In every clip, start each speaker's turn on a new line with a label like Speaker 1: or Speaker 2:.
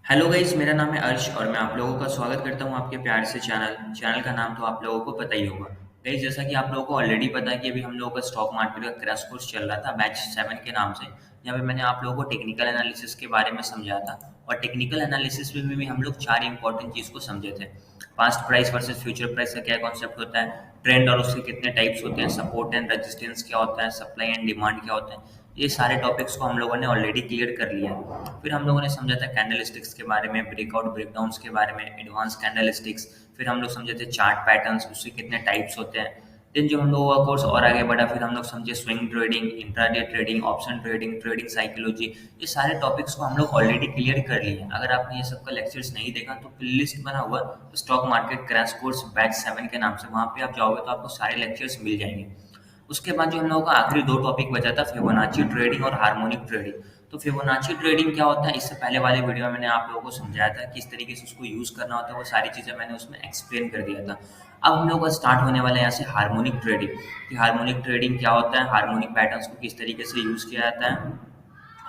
Speaker 1: Hello guys, मेरा नाम है अर्श और मैं आप लोगों का स्वागत करता हूं आपके प्यार से चैनल का नाम तो आप लोगों को पता ही होगा। गाइस, जैसा कि आप लोगों को ऑलरेडी पता है कि अभी हम लोगों का स्टॉक मार्केट का क्रैश कोर्स चल रहा था बैच 7 के नाम से। यहाँ पे मैंने आप लोगों को टेक्निकल एनालिसिस के बारे में समझाया था और टेक्निकल एनालिसिस में भी हम लोग 4 इंपॉर्टेंट चीज़ को समझे थे। Past price versus future price का क्या कॉन्सेप्ट होता है, ट्रेंड और उसके कितने टाइप्स होते हैं, सपोर्ट एंड रेजिस्टेंस क्या होता है, सप्लाई एंड डिमांड क्या होता है। ये सारे टॉपिक्स को हम लोगों ने ऑलरेडी क्लियर कर लिया है। फिर हम लोगों ने समझा था कैंडलस्टिक्स के बारे में, ब्रेकआउट ब्रेकडाउन्स के बारे में, एडवांस कैंडलस्टिक्स। फिर हम लोग समझे थे चार्ट पैटर्न्स, उसके कितने टाइप्स होते हैं। देन जब हम लोगों का कोर्स और आगे बढ़ा, फिर हम लोग समझे swing trading, intraday trading, option trading, trading psychology. ये सारे टॉपिक्स को हम लोग ऑलरेडी क्लियर कर लिए हैं। अगर आपने ये सबका लेक्चर्स नहीं देखा तो प्ले लिस्ट बना हुआ stock market crash course batch 7 के नाम से, वहाँ पे आप जाओगे तो आपको सारे लेक्चर्स मिल जाएंगे। उसके बाद जो हम लोगों का आखिरी दो टॉपिक बचा था, फिबोनाची ट्रेडिंग और हार्मोनिक ट्रेडिंग। तो फिबोनाची ट्रेडिंग क्या होता है, इससे पहले वाले वीडियो में मैंने आप लोगों को समझाया था किस तरीके से उसको यूज करना होता है, वो सारी चीजें मैंने उसमें एक्सप्लेन कर दिया था। अब हम लोग का स्टार्ट होने वाला है यहाँ से हार्मोनिक ट्रेडिंग, कि हार्मोनिक ट्रेडिंग क्या होता है, हार्मोनिक पैटर्न्स को किस तरीके से यूज किया जाता है,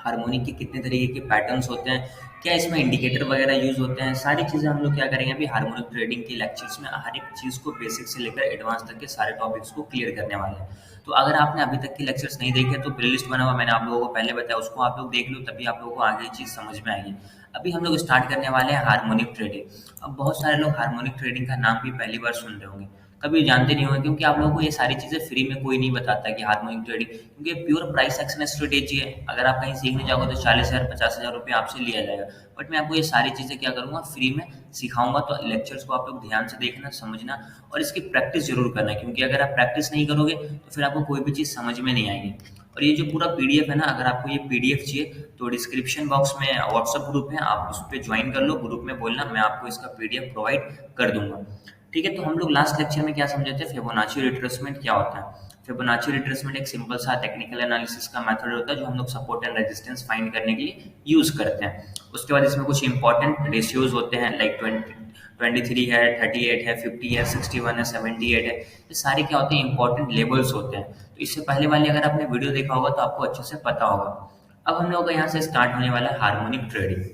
Speaker 1: हार्मोनिक के कितने तरीके के पैटर्न्स होते हैं, क्या इसमें इंडिकेटर वगैरह यूज होते हैं, सारी चीज़ें हम लोग क्या करेंगे अभी हार्मोनिक ट्रेडिंग के लेक्चर्स में। हर एक चीज़ को बेसिक से लेकर एडवांस तक के सारे टॉपिक्स को क्लियर करने वाले हैं। तो अगर आपने अभी तक के लेक्चर्स नहीं देखे तो प्लेलिस्ट बना हुआ मैंने आप लोगों को पहले बताया, उसको आप लोग देख लो, तभी आप लोगों को आगे चीज़ समझ में आएगी। अभी हम लोग स्टार्ट करने वाले हैं हार्मोनिक ट्रेडिंग। अब बहुत सारे लोग हार्मोनिक ट्रेडिंग का नाम भी पहली बार सुन रहे होंगे, कभी जानते नहीं होंगे, क्योंकि आप लोगों को ये सारी चीज़ें फ्री में कोई नहीं बताता कि हार्मोनिक ट्रेडिंग, क्योंकि प्योर प्राइस एक्शन स्ट्रेटेजी है। अगर आप कहीं सीखने जाओगे तो 40,000 50,000 रुपये आपसे लिया जाएगा। बट मैं आपको ये सारी चीज़ें क्या करूँगा, फ्री में सिखाऊंगा। तो लेक्चर्स को आप लोग ध्यान से देखना, समझना और इसकी प्रैक्टिस जरूर करना, क्योंकि अगर आप प्रैक्टिस नहीं करोगे तो फिर आपको कोई भी चीज़ समझ में नहीं आएगी। और ये जो पूरा पीडीएफ है ना, अगर आपको ये पीडीएफ चाहिए तो डिस्क्रिप्शन बॉक्स में व्हाट्सअप ग्रुप है, आप उस पर ज्वाइन कर लो। ग्रुप में बोलना, मैं आपको इसका पीडीएफ प्रोवाइड कर दूंगा। ठीक है, तो हम लोग लास्ट लेक्चर में क्या समझे थे, फिबोनाची रिट्रेसमेंट क्या होता है। फिबोनाची रिट्रेसमेंट एक सिंपल सा टेक्निकल एनालिसिस का मेथड होता है जो हम लोग सपोर्ट एंड रेजिस्टेंस फाइंड करने के लिए यूज करते हैं। उसके बाद इसमें कुछ इंपॉर्टेंट रेशियोज होते हैं, लाइक 23 है, 38 है, 50 है, 61 है, 78 है। ये सारे क्या होते हैं, इंपॉर्टेंट लेवल्स होते हैं। तो इससे पहले वाले अगर आपने वीडियो देखा होगा तो आपको अच्छे से पता होगा। अब हम लोग का यहाँ से स्टार्ट होने वाला है हार्मोनिक ट्रेडिंग।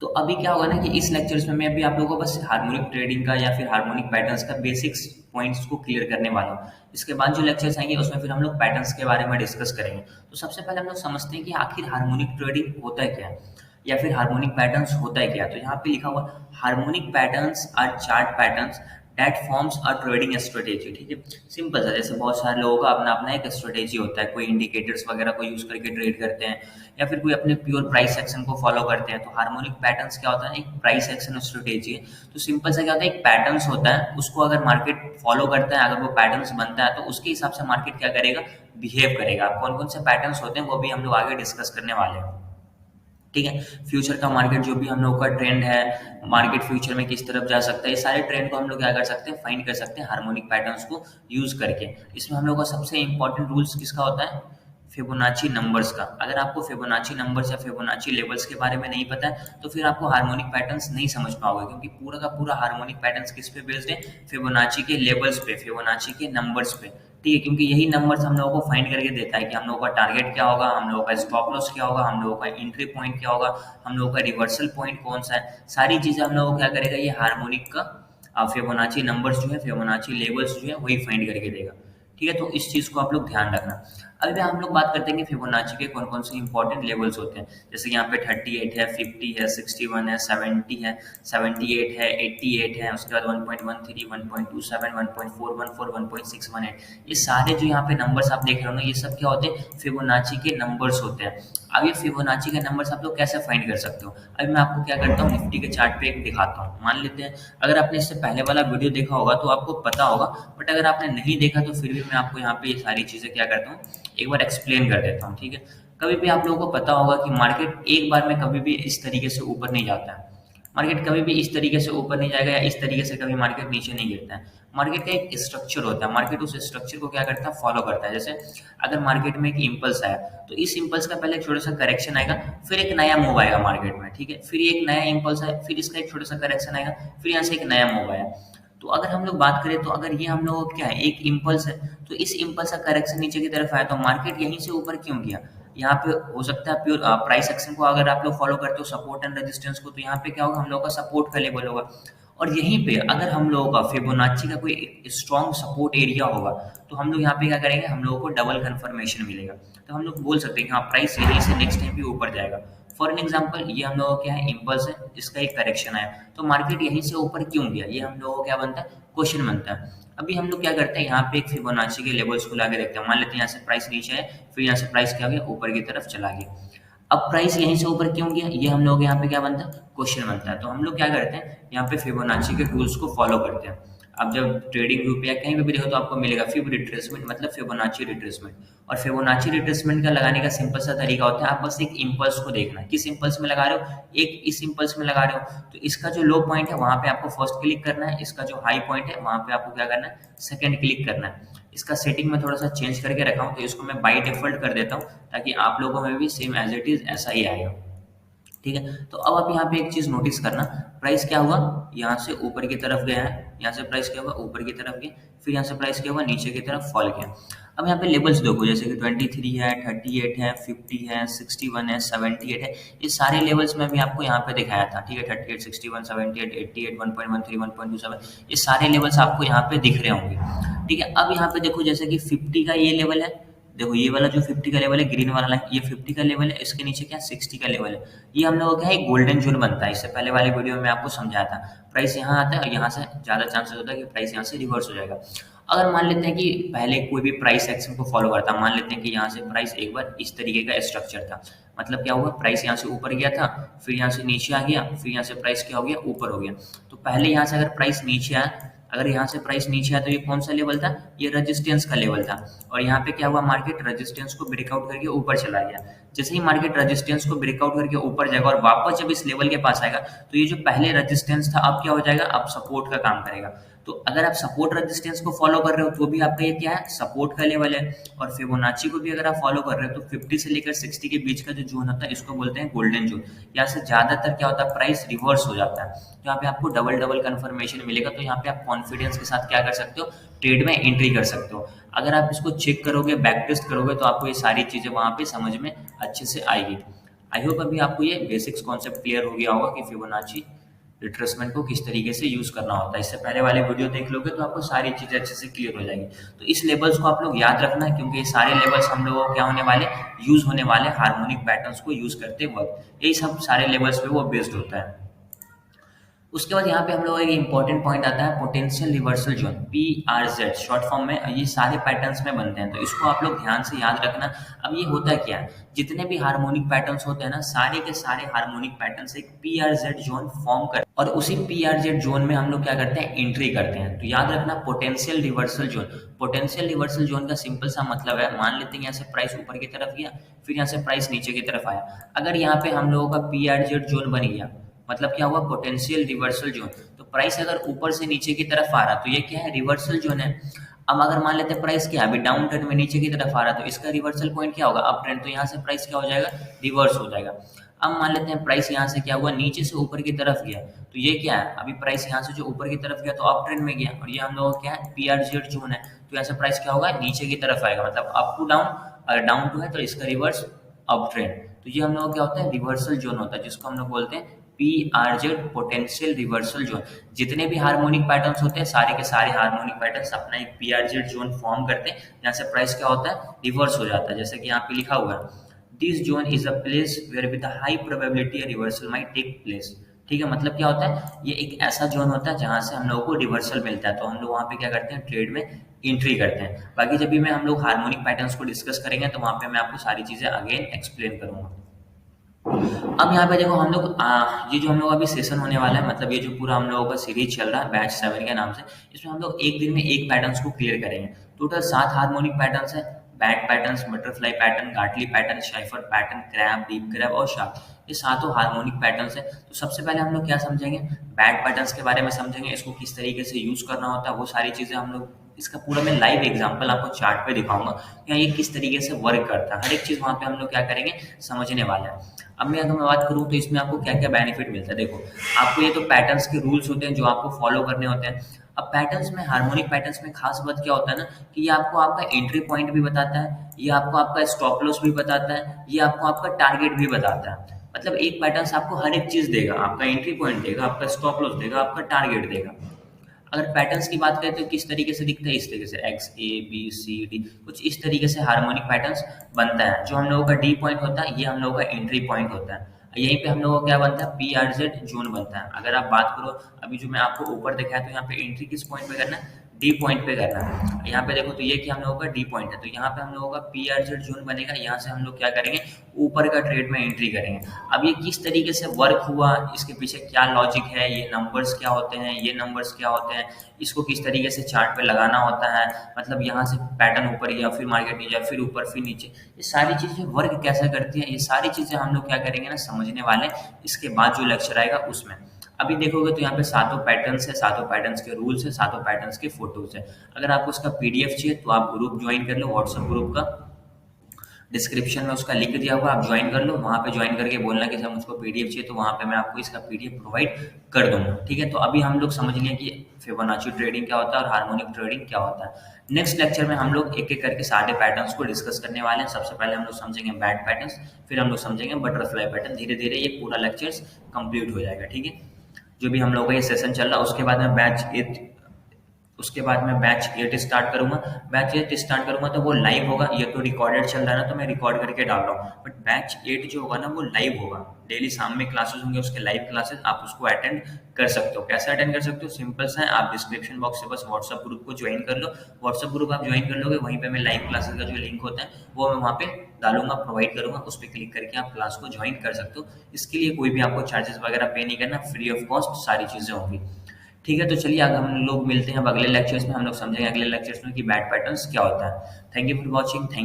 Speaker 1: तो अभी क्या होगा ना कि इस लेक्चर्स में मैं अभी आप लोगों को बस हार्मोनिक ट्रेडिंग का या फिर हार्मोनिक पैटर्न्स का बेसिक्स पॉइंट्स को क्लियर करने वाला हूँ। इसके बाद जो लेक्चर्स आएंगे उसमें फिर हम लोग पैटर्न्स के बारे में डिस्कस करेंगे। तो सबसे पहले हम लोग समझते हैं कि आखिर हार्मोनिक ट्रेडिंग होता है क्या, या फिर हार्मोनिक पैटर्न्स होता है क्या। तो यहाँ पे लिखा हुआ, harmonic patterns are chart patterns that forms a trading strategy. ठीक है, सिंपल सा, जैसे बहुत सारे लोगों का अपना अपना एक स्ट्रेटेजी होता है, कोई इंडिकेटर्स वगैरह को यूज करके ट्रेड करते हैं, या फिर कोई अपने प्योर प्राइस एक्शन को फॉलो करते हैं। तो हार्मोनिक पैटर्न्स क्या होता है, एक प्राइस एक्शन स्ट्रेटेजी है। तो सिंपल सा क्या होता है, एक पैटर्न्स होता है, उसको अगर मार्केट फॉलो करता है, अगर वो पैटर्न्स बनता है तो उसके हिसाब से मार्केट क्या करेगा, बिहेव करेगा। कौन कौन से पैटर्न्स होते हैं वो भी हम लोग आगे डिस्कस करने वाले हैं। ठीक है, फ्यूचर का मार्केट जो भी हम लोग का ट्रेंड है, मार्केट फ्यूचर में किस तरफ जा सकता है, ये सारे ट्रेंड को हम लोग क्या कर सकते हैं, फाइंड कर सकते हैं हार्मोनिक पैटर्न्स को यूज करके। इसमें हम लोग का सबसे इंपॉर्टेंट रूल्स किसका होता है, फिबोनाची नंबर्स का। अगर आपको फिबोनाची नंबर्स या फिबोनाची लेवल्स के बारे में नहीं पता है तो फिर आपको हार्मोनिक पैटर्न्स नहीं समझ पाओगे, क्योंकि पूरा का पूरा हार्मोनिक पैटर्न्स किस पे बेस्ड है, फिबोनाची के लेवल्स पे, फिबोनाची के नंबर्स पे। ठीक है, क्योंकि यही नंबर्स हम लोगों को फाइंड करके देता है कि हम लोगों का टारगेट क्या होगा, हम लोगों का स्टॉप लॉस क्या होगा, हम लोगों का एंट्री पॉइंट क्या होगा, हम लोगों का रिवर्सल पॉइंट कौन सा है। सारी चीजें हम लोगों को क्या करेगा, ये हार्मोनिक का फिबोनाची नंबर्स जो है, फिबोनाची लेवल्स जो है वही फाइंड करके देगा। ठीक है, तो इस चीज को आप लोग ध्यान रखना। अभी हम लोग बात करते हैं कि फिबोनाची के कौन कौन से इंपॉर्टेंट लेवल्स होते हैं। जैसे यहाँ पे 38 है, 50 है, 61 है, 70 है, 78 है, 88 है, उसके बाद 1.13, 1.27, 1.414, 1.618। ये सारे जो यहाँ पे नंबर्स आप देख रहे हो ना, ये सब क्या होते हैं, फिबोनाची के नंबर्स होते हैं। अब ये फिबोनाची के नंबर्स आप लोग कैसे फाइंड कर सकते हो, अभी मैं आपको क्या करता हूँ, निफ्टी के चार्ट पे एक दिखाता हूँ। मान लेते हैं अगर आपने इससे पहले वाला वीडियो देखा होगा तो आपको पता होगा, बट अगर आपने नहीं देखा तो फिर भी मैं आपको यहाँ पे ये सारी चीजें क्या करता हूँ, एक बार एक्सप्लेन कर देता हूँ। ठीक है, कभी भी आप लोगों को पता होगा कि मार्केट एक बार में कभी भी इस तरीके से ऊपर नहीं जाता है, मार्केट कभी भी इस तरीके से ऊपर नहीं जाएगा, या इस तरीके से कभी मार्केट नीचे नहीं गिरता है। मार्केट का एक स्ट्रक्चर होता है, मार्केट उस स्ट्रक्चर को क्या करता है, फॉलो करता है। जैसे अगर मार्केट में एक इम्पल्स आया तो इस इम्पल्स का पहले एक छोटा सा करेक्शन आएगा, फिर एक नया मूव आएगा मार्केट में। ठीक है, फिर एक नया इम्पल्स आया, फिर इसका एक छोटा सा करेक्शन आएगा, फिर यहाँ से एक नया मूव आया। तो अगर हम लोग बात करें तो अगर ये हम लोग क्या है, एक इम्पल्स है, तो इस इम्पल्स का करेक्शन नीचे की तरफ आया तो मार्केट यहीं से ऊपर क्यों गया, यहाँ पे हो सकता है प्योर प्राइस एक्शन को अगर आप लोग फॉलो करते हो सपोर्ट एंड रेजिस्टेंस को, तो यहाँ पे क्या होगा, हम लोग का सपोर्ट का लेवल होगा। और यहीं पे अगर हम लोगों का फिबोनाची का कोई स्ट्रॉन्ग सपोर्ट एरिया होगा, तो हम लोग यहाँ पे क्या करेंगे, हम लोगों को डबल कंफर्मेशन मिलेगा। तो हम लोग बोल सकते हैं कि हाँ प्राइस यहीं से नेक्स्ट टाइम भी ऊपर जाएगा। फॉर एन एग्जाम्पल, ये हम लोगों का क्या है, इम्पल्स है, इसका एक करेक्शन आया, तो मार्केट यहीं से ऊपर क्यों गया, ये हम लोगों को क्या बनता है, क्वेश्चन बनता है। अभी हम लोग क्या करते हैं, यहाँ पे एक फिबोनाची के लेवल्स को लाके देखते हैं। मान लेते हैं यहाँ से प्राइस नीचे है, फिर यहाँ से प्राइस क्या हो गया, ऊपर की तरफ चला गया। अब प्राइस यहीं से ऊपर क्यों गया, ये हम लोग यहाँ पे क्या बनता है, क्वेश्चन बनता है। तो हम लोग क्या करते हैं, यहाँ पे फिबोनाची के टूल्स को फॉलो करते हैं। अब जब ट्रेडिंग व्यू पे या कहीं पे भी देखो तो आपको मिलेगा फिब रिट्रेसमेंट, मतलब फिबोनाची रिट्रेसमेंट। और फिबोनाची रिट्रेसमेंट का लगाने का सिंपल सा तरीका होता है, आप बस एक इंपल्स को देखना, किस इंपल्स में लगा रहे हो, एक इस इंपल्स में लगा रहे हो, तो इसका जो लो पॉइंट है वहां पे आपको फर्स्ट क्लिक करना है, इसका जो हाई पॉइंट है वहां पे आपको क्या करना है, सेकंड क्लिक करना है। इसका सेटिंग में थोड़ा सा चेंज करके रखा हूँ, तो इसको मैं बाई डिफॉल्ट कर देता हूँ, ताकि आप लोगों में भी सेम एज इट इज ऐसा ही आएगा। ठीक है, तो अब आप यहाँ पे एक चीज नोटिस करना, प्राइस क्या हुआ, यहाँ से ऊपर की तरफ गया है, यहाँ से प्राइस क्या हुआ, ऊपर की तरफ गया, फिर यहाँ से प्राइस क्या हुआ, नीचे की तरफ फॉल किया। अब यहाँ पे लेवल्स देखो, जैसे कि 23 है, 38 है, 50 है, 61 है, 78 है, ये सारे लेवल्स में भी आपको यहाँ पे दिखाया था। ठीक है, 38, 61, 78, 88, 1.13, 1.27, ये सारे लेवल्स आपको यहाँ पे दिख रहे होंगे। ठीक है, अब यहाँ पे देखो, जैसे कि 50 का ये लेवल है, देखो ये वाला जो 50 का लेवल है, ग्रीन वाला लाइन, ये 50 का लेवल है, इसके नीचे क्या 60 का लेवल है। ये हम लोगों का एक गोल्डन जोन बनता है, इससे पहले वाले वीडियो में आपको समझाया था। प्राइस यहाँ आता है और यहाँ से ज्यादा चांसेस होता है कि प्राइस यहाँ से रिवर्स हो जाएगा। अगर मान लेते हैं कि पहले कोई भी प्राइस एक्शन को फॉलो करता, मान लेते हैं कि यहाँ से प्राइस एक बार इस तरीके का स्ट्रक्चर था, मतलब क्या हुआ, प्राइस यहाँ से ऊपर गया था, फिर यहाँ से नीचे आ गया, फिर यहाँ से प्राइस क्या हो गया, ऊपर हो गया। तो पहले यहाँ से अगर प्राइस नीचे आया, अगर यहाँ से प्राइस नीचे आया तो ये कौन सा लेवल था, ये रेजिस्टेंस का लेवल था। और यहाँ पे क्या हुआ, मार्केट रेजिस्टेंस को ब्रेकआउट करके ऊपर चला गया। जैसे ही मार्केट रेजिस्टेंस को ब्रेकआउट करके ऊपर जाएगा और वापस जब इस लेवल के पास आएगा, तो ये जो पहले रेजिस्टेंस था अब क्या हो जाएगा, अब सपोर्ट का काम करेगा। तो अगर आप सपोर्ट रेजिस्टेंस को फॉलो कर रहे हो तो भी आपका ये क्या है, सपोर्ट का लेवल है। और फिबोनाची को भी अगर आप फॉलो कर रहे हो तो 50 से लेकर 60 के बीच का जो जोन होता है, इसको बोलते हैं गोल्डन जोन। यहाँ से ज्यादातर क्या होता है, प्राइस रिवर्स हो जाता है, तो यहाँ पे आपको डबल डबल कंफर्मेशन मिलेगा। तो यहाँ पे आप कॉन्फिडेंस के साथ क्या कर सकते हो, ट्रेड में एंट्री कर सकते हो। अगर आप इसको चेक करोगे, बैक टेस्ट करोगे, तो आपको ये सारी चीजें वहां पे समझ में अच्छे से आएगी। आई होप अभी आपको ये बेसिक्स कॉन्सेप्ट क्लियर हो गया होगा कि फिबोनाची रिट्रेसमेंट को किस तरीके से यूज करना होता है। इससे पहले वाले वीडियो देख लोगे तो आपको सारी चीजें अच्छे से क्लियर हो जाएंगी। तो इस लेवल्स को आप लोग याद रखना, क्योंकि ये सारे लेवल्स हम लोगों को क्या होने वाले, यूज होने वाले हार्मोनिक पैटर्न्स को यूज करते वक्त। यही सब सारे लेवल्स पे वो बेस्ड होता है। उसके बाद यहाँ पे हम लोग एक इंपॉर्टेंट पॉइंट आता है, potential reversal zone, PRZ short form में, ये सारे पैटर्न्स में बनते हैं, तो इसको आप लोग ध्यान से याद रखना। अब ये होता क्या है, जितने भी हार्मोनिक पैटर्न्स होते हैं ना, सारे के सारे हार्मोनिक पैटर्न्स एक PRZ जोन फॉर्म करते हैं, और उसी PRZ जोन में हम लोग क्या करते हैं, एंट्री करते हैं। तो याद रखना, potential reversal zone. Potential reversal zone का सिंपल सा मतलब है, मान लेते हैं यहाँ से प्राइस ऊपर की तरफ गया, फिर यहाँ से प्राइस नीचे की तरफ आया। अगर यहाँ पे हम लोगों का PRZ जोन बन गया, मतलब क्या हुआ, पोटेंशियल रिवर्सल जोन। तो प्राइस अगर ऊपर से नीचे की तरफ आ रहा, तो ये क्या है, रिवर्सल जोन है। अब अगर मान लेते हैं प्राइस क्या अभी डाउन ट्रेंड में नीचे की तरफ आ रहा, तो इसका रिवर्सल पॉइंट क्या होगा, अप ट्रेंड। तो यहाँ से प्राइस क्या हो जाएगा, रिवर्स हो जाएगा। अब मान लेते हैं प्राइस यहाँ से क्या हुआ, नीचे से ऊपर की तरफ गया, तो ये क्या है, अभी प्राइस यहाँ से जो ऊपर की तरफ गया तो अप ट्रेंड में गया, और ये हम लोग क्या है, PRZ जोन है। तो यहाँ से प्राइस क्या होगा, नीचे की तरफ आएगा, मतलब अप टू डाउन, अगर डाउन टू है तो इसका रिवर्स अप ट्रेंड। तो ये हम लोग क्या होता है, रिवर्सल जोन होता है, जिसको हम लोग बोलते हैं PRZ, पोटेंशियल रिवर्सल जोन। जितने भी हार्मोनिक पैटर्न्स होते हैं, सारे के सारे हार्मोनिक पैटर्न्स अपना एक PRZ जोन फॉर्म करते हैं, जहाँ से प्राइस क्या होता है, रिवर्स हो जाता है। जैसे कि यहाँ पे लिखा हुआ है, this zone is a place where with high probability a reversal might take place. ठीक है, मतलब क्या होता है, ये एक ऐसा जोन होता है जहाँ से हम लोगों को रिवर्सल मिलता है, तो हम लोग वहाँ पे क्या करते हैं, ट्रेड में एंट्री करते हैं। बाकी जब भी मैं हम लोग हार्मोनिक पैटर्न्स को डिस्कस करेंगे तो वहाँ पे मैं आपको सारी चीजें अगेन एक्सप्लेन करूंगा। अब यहाँ पे देखो हम लोग ये जो हम लोग अभी सेशन होने वाला है, मतलब ये जो पूरा हम लोगों का सीरीज चल रहा है बैच 7 के नाम से, इसमें हम लोग एक दिन में एक पैटर्न्स को क्लियर करेंगे। टोटल 7 हार्मोनिक पैटर्न्स है, bat patterns, butterfly pattern, Gartley pattern, Cypher pattern, crab, deep crab और शार्क, ये सातों हार्मोनिक पैटर्न्स है। तो सबसे पहले हम लोग क्या समझेंगे, बैट पैटर्न्स के बारे में समझेंगे, इसको किस तरीके से यूज करना होता है, वो सारी चीजें हम लोग, इसका पूरा मैं लाइव एग्जांपल आपको चार्ट पे दिखाऊंगा या ये किस तरीके से वर्क करता है, हर एक चीज वहां पे हम लोग क्या करेंगे, समझने वाले हैं। अब मैं अगर मैं बात करूं तो इसमें आपको क्या क्या बेनिफिट मिलता है, देखो आपको ये तो पैटर्न्स के रूल्स होते हैं जो आपको फॉलो करने होते हैं। अब पैटर्न्स में, हार्मोनिक पैटर्न्स में खास बात क्या होता है ना, कि ये आपको आपका एंट्री पॉइंट भी बताता है, ये आपको आपका स्टॉप लॉस भी बताता है, ये आपको आपका टारगेट भी बताता है। मतलब एक पैटर्न्स आपको हर एक चीज देगा, आपका एंट्री पॉइंट देगा, आपका स्टॉप लॉस देगा, आपका टारगेट देगा। अगर पैटर्न्स की बात करें तो किस तरीके से दिखता है, इस तरीके से X A B C D, कुछ इस तरीके से हार्मोनिक पैटर्न्स बनता है। जो हम लोगों का डी पॉइंट होता है, ये हम लोगों का एंट्री पॉइंट होता है। यहीं पे हम लोगों का क्या बनता है, पी आर जेड जोन बनता है। अगर आप बात करो, अभी जो मैं आपको ऊपर दिखाया, तो यहाँ पे एंट्री किस पॉइंट पे करना है, डी पॉइंट पे करना है। यहाँ पे देखो तो ये कि हम लोगों का डी पॉइंट है, तो यहाँ पे हम लोगों का पी आर जेड जोन बनेगा। यहाँ से हम लोग क्या करेंगे, ऊपर का ट्रेड में एंट्री करेंगे। अब ये किस तरीके से वर्क हुआ, इसके पीछे क्या लॉजिक है, ये नंबर्स क्या होते हैं, ये नंबर्स क्या होते हैं, इसको किस तरीके से चार्ट पे लगाना होता है, मतलब यहाँ से पैटर्न ऊपर या फिर मार्केट नीचे या फिर ऊपर फिर नीचे, ये सारी चीजें वर्क कैसे करती हैं, ये सारी चीजें हम लोग क्या करेंगे ना, समझने वाले इसके बाद जो लेक्चर आएगा उसमें। अभी देखोगे तो यहाँ पे सातों पैटर्न्स है, सातों पैटर्न्स के रूल्स है, सातों पैटर्न्स के फोटोज है। अगर आपको उसका पीडीएफ चाहिए तो आप ग्रुप ज्वाइन कर लो, व्हाट्सएप ग्रुप का डिस्क्रिप्शन में उसका लिंक दिया हुआ, आप ज्वाइन कर लो। वहाँ पे ज्वाइन करके बोलना कि सर मुझको पीडीएफ चाहिए, तो वहाँ पे मैं आपको इसका पीडीएफ प्रोवाइड कर दूंगा। ठीक है, तो अभी हम लोग समझ लिए कि फिबोनाची ट्रेडिंग क्या होता है और हार्मोनिक ट्रेडिंग क्या होता है। नेक्स्ट लेक्चर में हम लोग एक एक करके सारे पैटर्न्स को डिस्कस करने वाले हैं। सबसे पहले हम लोग समझेंगे बैट पैटर्न्स, फिर हम लोग समझेंगे बटरफ्लाई पैटर्न। धीरे धीरे ये पूरा लेक्चर्स कंप्लीट हो जाएगा। ठीक है, जो भी हम लोग का ये सेशन चल रहा है, उसके बाद मैं बैच 8 स्टार्ट करूंगा। बैच 8 स्टार्ट करूंगा तो वो लाइव होगा। ये तो रिकॉर्डेड चल रहा है ना, तो मैं रिकॉर्ड करके डाल रहा हूँ, बट बैच 8 जो होगा ना वो लाइव होगा। डेली शाम में क्लासेस होंगे, उसके लाइव क्लासेस आप उसको अटेंड कर सकते हो। कैसे अटेंड कर सकते हो, सिंपल सा है, आप डिस्क्रिप्शन बॉक्स से बस व्हाट्सएप ग्रुप को ज्वाइन कर लो। व्हाट्सएप ग्रुप आप ज्वाइन कर लोगे, वहीं पे मैं लाइव क्लासेस का जो लिंक होता है वो मैं वहाँ पे डालूंगा, प्रोवाइड करूंगा। उस पर क्लिक करके आप क्लास को ज्वाइन कर सकते हो। इसके लिए कोई भी आपको चार्जेस वगैरह पे नहीं करना, फ्री ऑफ कॉस्ट सारी चीजें होंगी। ठीक है, तो चलिए आगे हम लोग मिलते हैं अब अगले लेक्चर्स में। हम लोग समझेंगे अगले लेक्चर्स में कि बैट पैटर्न्स क्या होता है। Thank you for watching. Thank